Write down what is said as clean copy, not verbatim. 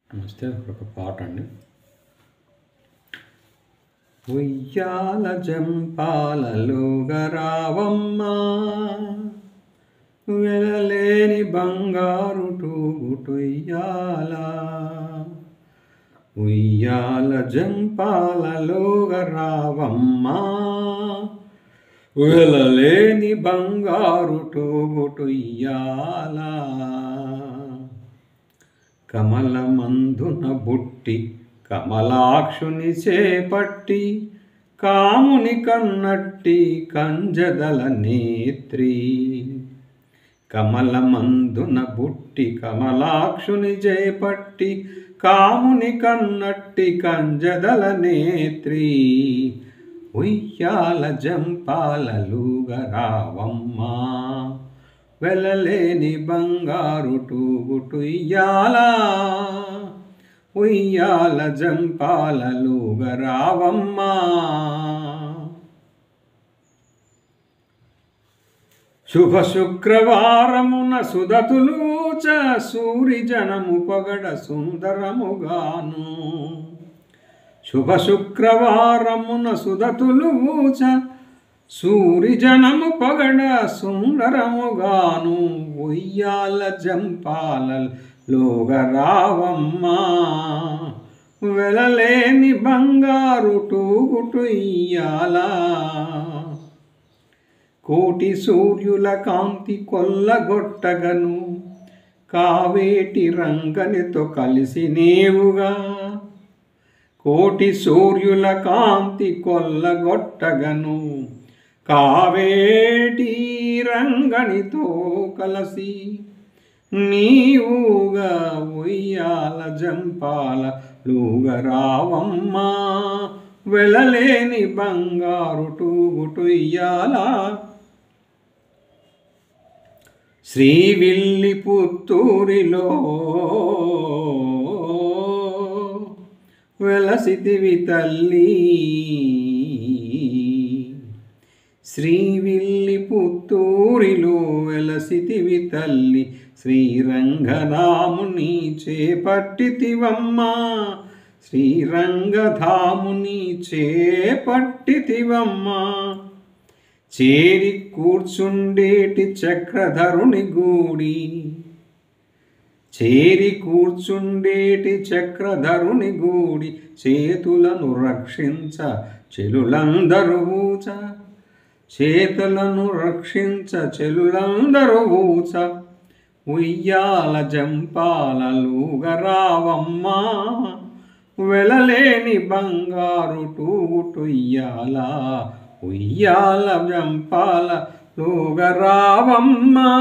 నమస్తే. ఒక పాట అండి. ఉయ్యాల జంపాలలోగ రావమ్మా, వెలలేని బంగారు టూగుటుయ్యాల. ఉయ్యాల జంపాలలోగ రావమ్మా, వెలలేని బంగారు టూగుటుయ్యాల. కమలమందున బుట్టి కమలాక్షుని చేపట్టి, కాముని కన్నట్టి కంజదల నేత్రి. కమలమందున బుట్టి కమలాక్షుని చేపట్టి, కాముని కన్నట్టి కంజదల నేత్రి. ఉయ్యాల జంపాలలుగ రావమ్మా, వెలలేని బంగారు టూగుటుయ్యాల. ఉయ్యాల జంపాలలుగ రావమ్మా. శుభ శుక్రవారమున సుదతులూచ, సూరిజనము పొగడ సుందరముగాను. శుభ శుక్రవారమున సుదతులూచ, సూరిజనము పొగడ సుందరముగాను. ఉయ్యాల జంపాలలోగ రావమ్మా, వెలలేని బంగారు టూగుటుయ్యాల. కోటి సూర్యుల కాంతి కొల్లగొట్టగను, కావేటి రంగనితో కలిసి నేవుగా. కోటి సూర్యుల కాంతి కొల్లగొట్టగను, కావేటి రంగనితో కలసి నీవుగా. ఉయ్యాల జంపాలలుగ రావమ్మా, వెలలేని బంగారు టూగుటుయ్యాల. శ్రీవిల్లి పుత్తూరిలో వెలసితివి తల్లి. శ్రీవిల్లి పుత్తూరిలో వెలసితివి తల్లి, శ్రీరంగధాముని చేపట్టితివమ్మా. శ్రీరంగధాముని చేపట్టితివమ్మా. చేరి కూర్చుండేటి చక్రధరుని గూడి, చేరి కూర్చుండేటి చక్రధరుని గూడి. చేతులను రక్షించ చెలులందరూ ఊచ, చేతులను రక్షించ చెలులందరూ ఊచ. ఉయ్యాల జంపాలలుగ రావమ్మా, వెలలేని బంగారు టూగుటుయ్యాల. ఉయ్యాల జంపాలలుగ రావమ్మా.